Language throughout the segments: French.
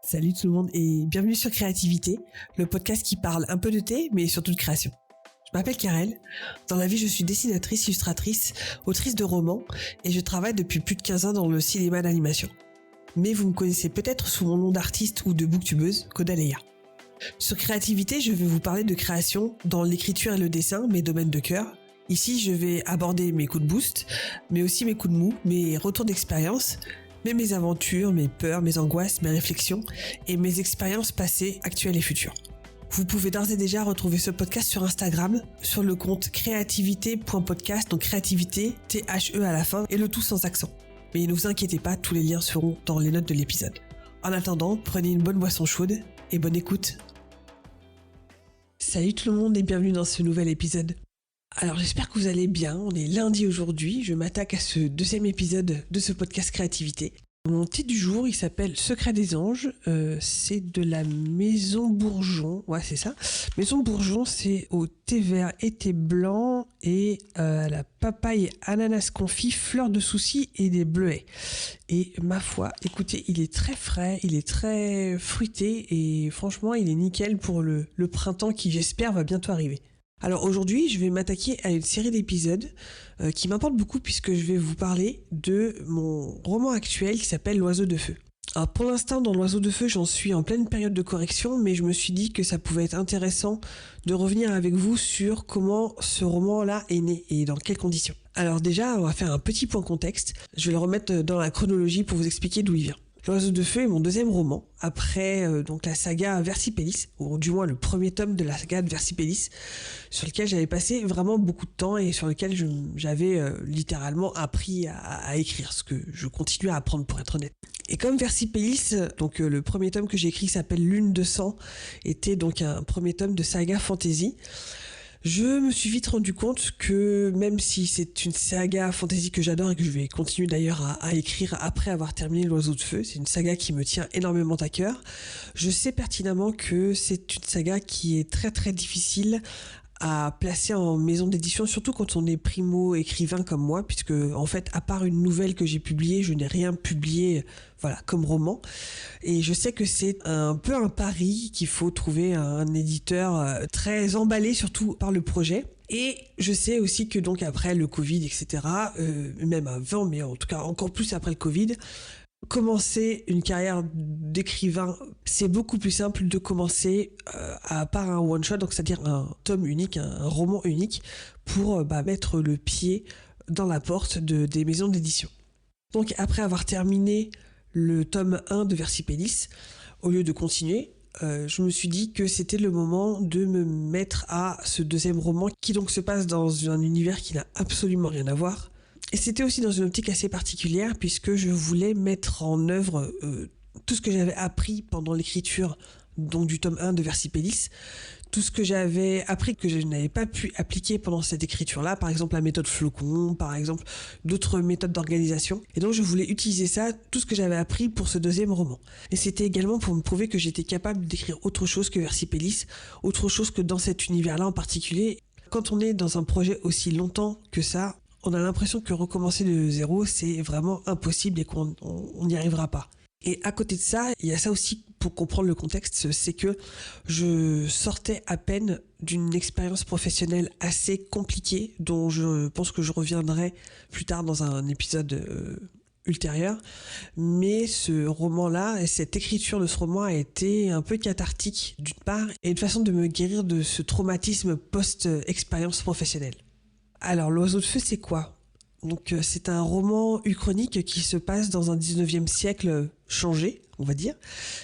Salut tout le monde et bienvenue sur Créativité, le podcast qui parle un peu de thé mais surtout de création. Je m'appelle Karel, dans la vie je suis dessinatrice, illustratrice, autrice de romans et je travaille depuis plus de 15 ans dans le cinéma d'animation. Mais vous me connaissez peut-être sous mon nom d'artiste ou de booktubeuse, Kodaleya. Sur Créativité, je vais vous parler de création dans l'écriture et le dessin, mes domaines de cœur. Ici, je vais aborder mes coups de boost, mais aussi mes coups de mou, mes retours d'expérience, mais mes aventures, mes peurs, mes angoisses, mes réflexions et mes expériences passées, actuelles et futures. Vous pouvez d'ores et déjà retrouver ce podcast sur Instagram, sur le compte créativité.podcast, donc créativité, T-H-E à la fin, et le tout sans accent. Mais ne vous inquiétez pas, tous les liens seront dans les notes de l'épisode. En attendant, prenez une bonne boisson chaude et bonne écoute. Salut tout le monde et bienvenue dans ce nouvel épisode. Alors j'espère que vous allez bien, on est lundi aujourd'hui, je m'attaque à ce deuxième épisode de ce podcast Créativité. Mon thé du jour, il s'appelle Secret des Anges, c'est de la Maison Bourgeon, ouais c'est ça. Maison Bourgeon, c'est au thé vert et thé blanc et la papaye ananas confit, fleur de souci et des bleuets. Et ma foi, écoutez, il est très frais, il est très fruité et franchement il est nickel pour le printemps qui j'espère va bientôt arriver. Alors aujourd'hui, je vais m'attaquer à une série d'épisodes qui m'importe beaucoup puisque je vais vous parler de mon roman actuel qui s'appelle L'Oiseau de Feu. Alors pour l'instant, dans L'Oiseau de Feu, j'en suis en pleine période de correction, mais je me suis dit que ça pouvait être intéressant de revenir avec vous sur comment ce roman-là est né et dans quelles conditions. Alors déjà, on va faire un petit point contexte. Je vais le remettre dans la chronologie pour vous expliquer d'où il vient. L'Oiseau de Feu est mon deuxième roman, après donc la saga Versipellis, ou du moins le premier tome de la saga de Versipellis, sur lequel j'avais passé vraiment beaucoup de temps et sur lequel j'avais littéralement appris à écrire, ce que je continue à apprendre pour être honnête. Et comme Versipellis, donc le premier tome que j'ai écrit qui s'appelle Lune de sang, était donc un premier tome de saga fantasy, je me suis vite rendu compte que même si c'est une saga fantasy que j'adore et que je vais continuer d'ailleurs à écrire après avoir terminé L'Oiseau de Feu, c'est une saga qui me tient énormément à cœur, je sais pertinemment que c'est une saga qui est très très difficile à placer en maison d'édition, surtout quand on est primo-écrivain comme moi, puisque en fait, à part une nouvelle que j'ai publiée, je n'ai rien publié comme roman. Et je sais que c'est un peu un pari, qu'il faut trouver un éditeur très emballé, surtout par le projet. Et je sais aussi que donc après le Covid, etc., même avant, mais en tout cas encore plus après le Covid, commencer une carrière d'écrivain, c'est beaucoup plus simple de commencer à part un one-shot, donc c'est-à-dire un tome unique, un roman unique, pour mettre le pied dans la porte des maisons d'édition. Donc après avoir terminé le tome 1 de Versipellis, au lieu de continuer, je me suis dit que c'était le moment de me mettre à ce deuxième roman qui donc se passe dans un univers qui n'a absolument rien à voir. Et c'était aussi dans une optique assez particulière puisque je voulais mettre en œuvre tout ce que j'avais appris pendant l'écriture donc du tome 1 de Versipellis, tout ce que j'avais appris que je n'avais pas pu appliquer pendant cette écriture-là, par exemple la méthode flocon, par exemple d'autres méthodes d'organisation. Et donc je voulais utiliser ça, tout ce que j'avais appris pour ce deuxième roman. Et c'était également pour me prouver que j'étais capable d'écrire autre chose que Versipellis, autre chose que dans cet univers-là en particulier. Quand on est dans un projet aussi longtemps que ça, on a l'impression que recommencer de zéro, c'est vraiment impossible et qu'on n'y arrivera pas. Et à côté de ça, il y a ça aussi pour comprendre le contexte, c'est que je sortais à peine d'une expérience professionnelle assez compliquée, dont je pense que je reviendrai plus tard dans un épisode ultérieur. Mais ce roman-là, et cette écriture de ce roman a été un peu cathartique d'une part, et une façon de me guérir de ce traumatisme post-expérience professionnelle. Alors, L'Oiseau de Feu, c'est quoi ? Donc, c'est un roman uchronique qui se passe dans un 19e siècle changé, on va dire.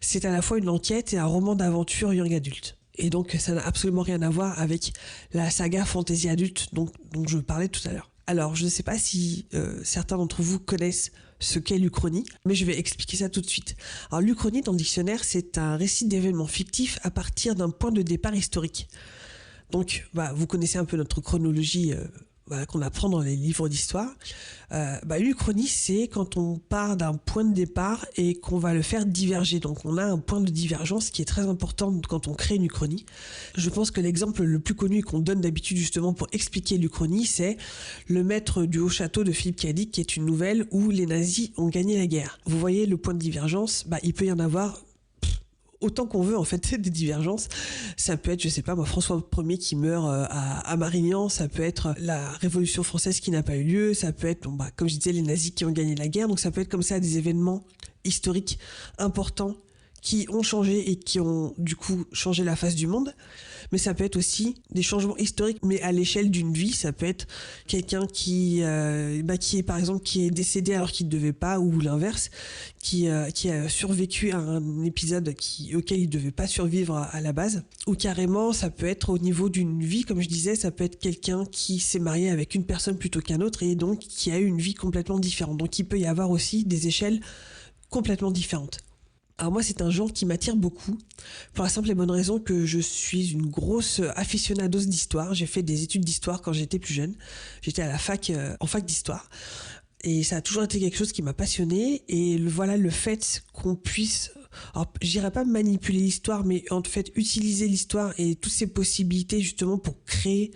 C'est à la fois une enquête et un roman d'aventure young adulte. Et donc, ça n'a absolument rien à voir avec la saga fantasy adulte dont je parlais tout à l'heure. Alors, je ne sais pas si certains d'entre vous connaissent ce qu'est l'Uchronie, mais je vais expliquer ça tout de suite. Alors, l'Uchronie, dans le dictionnaire, c'est un récit d'événements fictifs à partir d'un point de départ historique. Donc, vous connaissez un peu notre chronologie qu'on apprend dans les livres d'histoire. L'Uchronie, c'est quand on part d'un point de départ et qu'on va le faire diverger. Donc, on a un point de divergence qui est très important quand on crée une Uchronie. Je pense que l'exemple le plus connu qu'on donne d'habitude justement pour expliquer l'Uchronie, c'est Le Maître du Haut Château de Philippe K. Dick, qui est une nouvelle où les nazis ont gagné la guerre. Vous voyez le point de divergence, il peut y en avoir autant qu'on veut en fait des divergences. Ça peut être, je sais pas moi, François Ier qui meurt à Marignan, ça peut être la Révolution française qui n'a pas eu lieu, ça peut être, comme je disais, les nazis qui ont gagné la guerre, donc ça peut être comme ça des événements historiques importants qui ont changé et qui ont du coup changé la face du monde. Mais ça peut être aussi des changements historiques, mais à l'échelle d'une vie. Ça peut être quelqu'un qui est par exemple qui est décédé alors qu'il ne devait pas, ou l'inverse, qui a survécu à un épisode auquel il ne devait pas survivre à la base. Ou carrément, ça peut être au niveau d'une vie, comme je disais, ça peut être quelqu'un qui s'est marié avec une personne plutôt qu'un autre et donc qui a eu une vie complètement différente. Donc il peut y avoir aussi des échelles complètement différentes. Alors moi, c'est un genre qui m'attire beaucoup, pour la simple et bonne raison que je suis une grosse aficionados d'histoire. J'ai fait des études d'histoire quand j'étais plus jeune. J'étais à la fac, en fac d'histoire. Et ça a toujours été quelque chose qui m'a passionné. Et voilà, le fait qu'on puisse, alors je dirais pas manipuler l'histoire, mais en fait utiliser l'histoire et toutes ses possibilités justement pour créer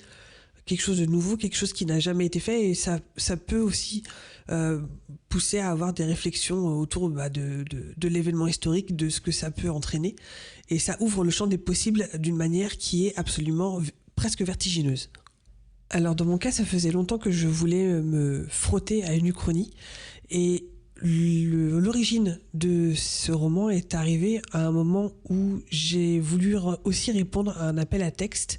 quelque chose de nouveau, quelque chose qui n'a jamais été fait. Et ça peut aussi pousser à avoir des réflexions autour de l'événement historique, de ce que ça peut entraîner. Et ça ouvre le champ des possibles d'une manière qui est absolument presque vertigineuse. Alors dans mon cas, ça faisait longtemps que je voulais me frotter à une uchronie. Et l'origine de ce roman est arrivée à un moment où j'ai voulu aussi répondre à un appel à texte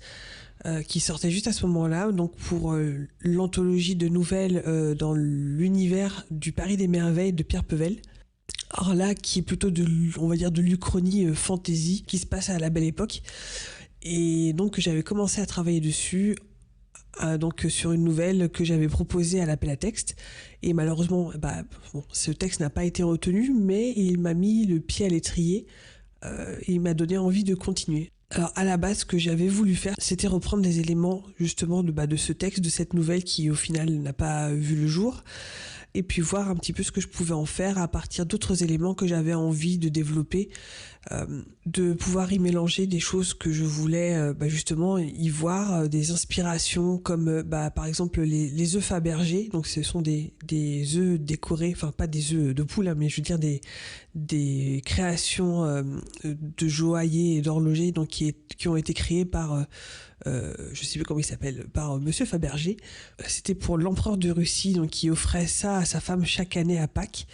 qui sortait juste à ce moment-là, donc pour l'anthologie de nouvelles dans l'univers du Paris des Merveilles de Pierre Pevel. Alors là, qui est plutôt on va dire de l'uchronie fantasy qui se passe à la Belle Époque. Et donc j'avais commencé à travailler dessus, donc sur une nouvelle que j'avais proposée à l'appel à texte. Et malheureusement, ce texte n'a pas été retenu, mais il m'a mis le pied à l'étrier. Il m'a donné envie de continuer. Alors à la base, ce que j'avais voulu faire, c'était reprendre des éléments justement de ce texte, de cette nouvelle qui au final n'a pas vu le jour, et puis voir un petit peu ce que je pouvais en faire à partir d'autres éléments que j'avais envie de développer, de pouvoir y mélanger des choses que je voulais justement y voir, des inspirations comme par exemple les œufs Fabergé. Donc ce sont des œufs décorés, enfin pas des œufs de poule, mais je veux dire des créations de joailliers et d'horlogers donc qui ont été créés par je sais plus comment il s'appelle, par Monsieur Fabergé. C'était pour l'empereur de Russie, donc qui offrait ça à sa femme chaque année à Pâques.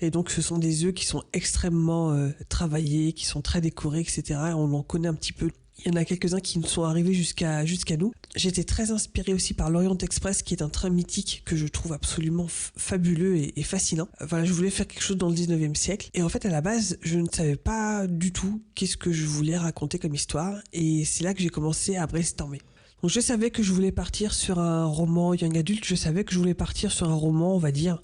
Et donc ce sont des œufs qui sont extrêmement travaillés, qui sont très décorés, etc. On en connaît un petit peu. Il y en a quelques-uns qui nous sont arrivés jusqu'à nous. J'étais très inspirée aussi par l'Orient Express, qui est un train mythique que je trouve absolument fabuleux et fascinant. Voilà, je voulais faire quelque chose dans le 19e siècle. Et en fait, à la base, je ne savais pas du tout qu'est-ce que je voulais raconter comme histoire. Et c'est là que j'ai commencé à brainstormer. Donc je savais que je voulais partir sur un roman young adulte. Je savais que je voulais partir sur un roman, on va dire,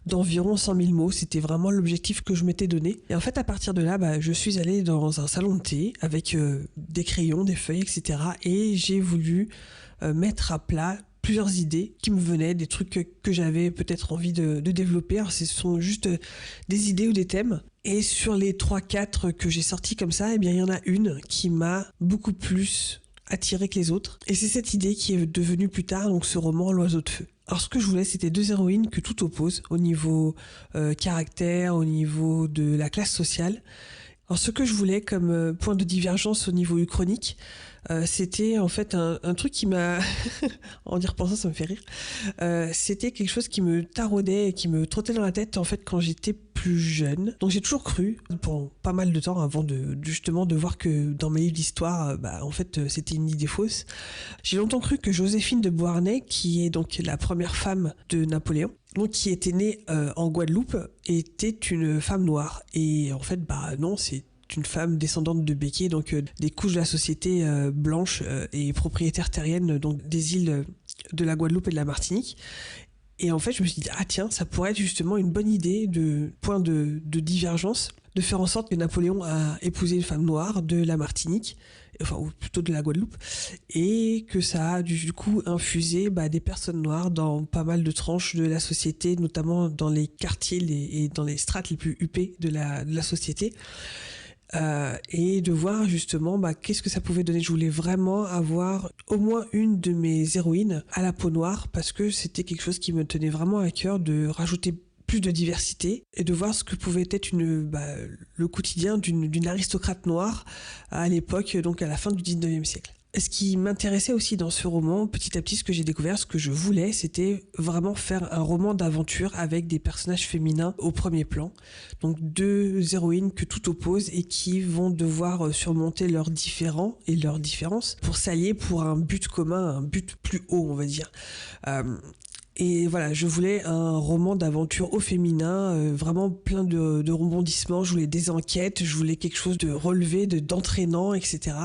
d'environ 100 000 mots. C'était vraiment l'objectif que je m'étais donné. Et en fait, à partir de là, je suis allée dans un salon de thé avec des crayons, des feuilles, etc. Et j'ai voulu mettre à plat plusieurs idées qui me venaient, des trucs que j'avais peut-être envie de développer. Alors, ce sont juste des idées ou des thèmes. Et sur les 3-4 que j'ai sortis comme ça, il y en a une qui m'a beaucoup plus attiré que les autres. Et c'est cette idée qui est devenue plus tard donc ce roman L'Oiseau de Feu. Alors ce que je voulais, c'était deux héroïnes que tout oppose au niveau caractère, au niveau de la classe sociale. Alors ce que je voulais comme point de divergence au niveau uchronique, c'était en fait un truc qui m'a... en y repensant, ça me fait rire. C'était quelque chose qui me taraudait et qui me trottait dans la tête en fait quand j'étais plus jeune. Donc j'ai toujours cru, pendant pas mal de temps avant justement de voir que dans mes livres d'histoire, en fait c'était une idée fausse. J'ai longtemps cru que Joséphine de Beauharnais, qui est donc la première femme de Napoléon, donc qui était née en Guadeloupe, était une femme noire. Et en fait, non, c'est une femme descendante de Béquier, donc des couches de la société blanche et propriétaire terrienne, donc des îles de la Guadeloupe et de la Martinique. Et en fait, je me suis dit, tiens, ça pourrait être justement une bonne idée de point de divergence, de faire en sorte que Napoléon a épousé une femme noire de la Martinique, ou plutôt de la Guadeloupe, et que ça a du coup infusé des personnes noires dans pas mal de tranches de la société, notamment dans les quartiers et dans les strates les plus huppées de la société. Et de voir justement qu'est-ce que ça pouvait donner. Je voulais vraiment avoir au moins une de mes héroïnes à la peau noire parce que c'était quelque chose qui me tenait vraiment à cœur de rajouter plus de diversité et de voir ce que pouvait être le quotidien d'une aristocrate noire à l'époque, donc à la fin du 19e siècle. Ce qui m'intéressait aussi dans ce roman, petit à petit, ce que j'ai découvert, ce que je voulais, c'était vraiment faire un roman d'aventure avec des personnages féminins au premier plan. Donc 2 héroïnes que tout oppose et qui vont devoir surmonter leurs différends et leurs différences pour s'allier pour un but commun, un but plus haut, on va dire. Et voilà, je voulais un roman d'aventure au féminin, vraiment plein de rebondissements. Je voulais des enquêtes, je voulais quelque chose de relevé, d'entraînant, etc.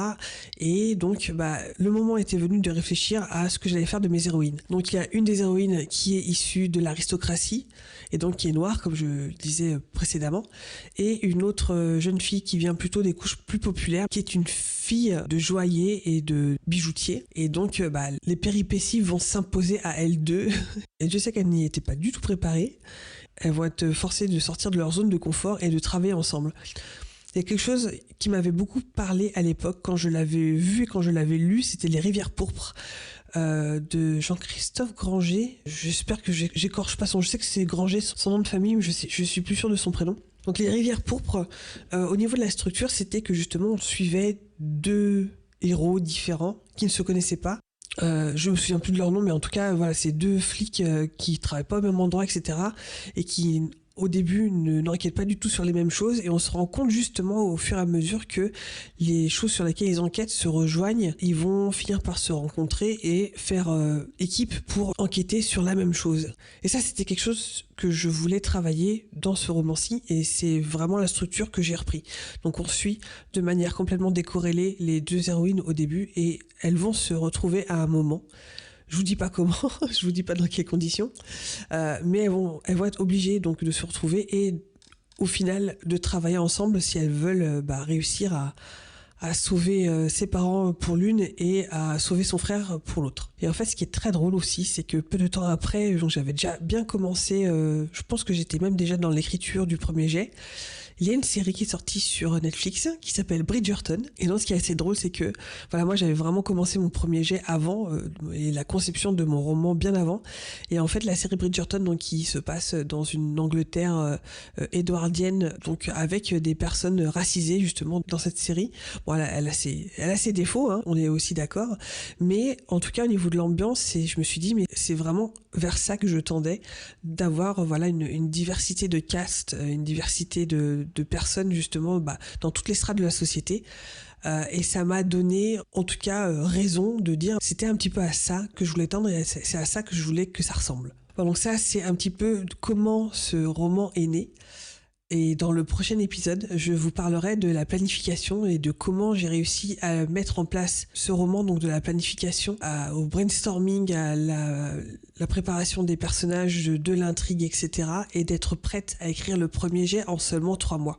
Et donc, le moment était venu de réfléchir à ce que j'allais faire de mes héroïnes. Donc, il y a une des héroïnes qui est issue de l'aristocratie, et donc qui est noire, comme je le disais précédemment, et une autre jeune fille qui vient plutôt des couches plus populaires, qui est une fille de joaillier et de bijoutier. Et donc, les péripéties vont s'imposer à elles deux. Et je sais qu'elles n'y étaient pas du tout préparées. Elles vont être forcées de sortir de leur zone de confort et de travailler ensemble. Il y a quelque chose qui m'avait beaucoup parlé à l'époque, quand je l'avais vu et quand je l'avais lu, c'était Les Rivières pourpres de Jean-Christophe Granger. J'espère que j'écorche pas son... Je sais que c'est Granger, son nom de famille, mais je suis plus sûre de son prénom. Donc Les Rivières pourpres, au niveau de la structure, c'était que justement on suivait 2 héros différents qui ne se connaissaient pas. Je me souviens plus de leur nom, mais en tout cas, voilà, c'est 2 flics qui travaillent pas au même endroit, etc. et qui, au début, n'enquêtent pas du tout sur les mêmes choses, et on se rend compte justement au fur et à mesure que les choses sur lesquelles ils enquêtent se rejoignent. Ils vont finir par se rencontrer et faire équipe pour enquêter sur la même chose. Et ça, c'était quelque chose que je voulais travailler dans ce roman-ci, et c'est vraiment la structure que j'ai repris. Donc on suit de manière complètement décorrélée les 2 héroïnes au début, et elles vont se retrouver à un moment. Je vous dis pas comment, je vous dis pas dans quelles conditions, mais elles vont être obligées donc de se retrouver et au final de travailler ensemble si elles veulent réussir à sauver ses parents pour l'une et à sauver son frère pour l'autre. Et en fait, ce qui est très drôle aussi, c'est que peu de temps après, donc j'avais déjà bien commencé, je pense que j'étais même déjà dans l'écriture du premier jet. Il y a une série qui est sortie sur Netflix qui s'appelle Bridgerton. Et donc, ce qui est assez drôle, c'est que, voilà, moi, j'avais vraiment commencé mon premier jet avant, et la conception de mon roman bien avant. Et en fait, la série Bridgerton, donc, qui se passe dans une Angleterre édouardienne, donc, avec des personnes racisées, justement, dans cette série. Bon, elle a ses défauts, hein, on est aussi d'accord. Mais, en tout cas, au niveau de l'ambiance, je me suis dit, mais c'est vraiment vers ça que je tendais, d'avoir, voilà, une diversité de cast, une diversité de personnes justement dans toutes les strates de la société, et ça m'a donné en tout cas raison de dire c'était un petit peu à ça que je voulais tendre, et c'est à ça que je voulais que ça ressemble. Bon, donc ça, c'est un petit peu comment ce roman est né. Et dans le prochain épisode, je vous parlerai de la planification et de comment j'ai réussi à mettre en place ce roman, donc de la planification au brainstorming, à la préparation des personnages, de l'intrigue, etc. et d'être prête à écrire le premier jet en seulement 3 mois.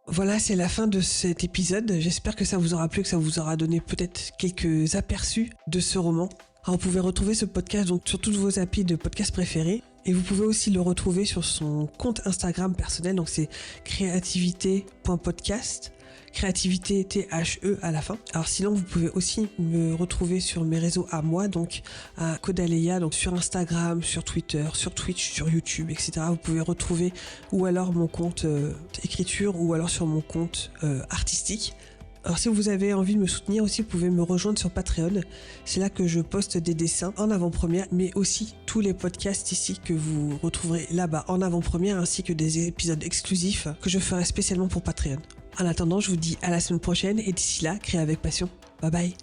Voilà, c'est la fin de cet épisode. J'espère que ça vous aura plu, que ça vous aura donné peut-être quelques aperçus de ce roman. Alors, vous pouvez retrouver ce podcast donc sur toutes vos applis de podcast préférés. Et vous pouvez aussi le retrouver sur son compte Instagram personnel, donc c'est créativité.podcast, créativité THE à la fin. Alors sinon, vous pouvez aussi me retrouver sur mes réseaux à moi, donc à Kodaleya, donc sur Instagram, sur Twitter, sur Twitch, sur YouTube, etc. Vous pouvez retrouver ou alors mon compte écriture ou alors sur mon compte artistique. Alors si vous avez envie de me soutenir aussi, vous pouvez me rejoindre sur Patreon. C'est là que je poste des dessins en avant-première, mais aussi tous les podcasts ici que vous retrouverez là-bas en avant-première, ainsi que des épisodes exclusifs que je ferai spécialement pour Patreon. En attendant, je vous dis à la semaine prochaine, et d'ici là, créez avec passion. Bye bye.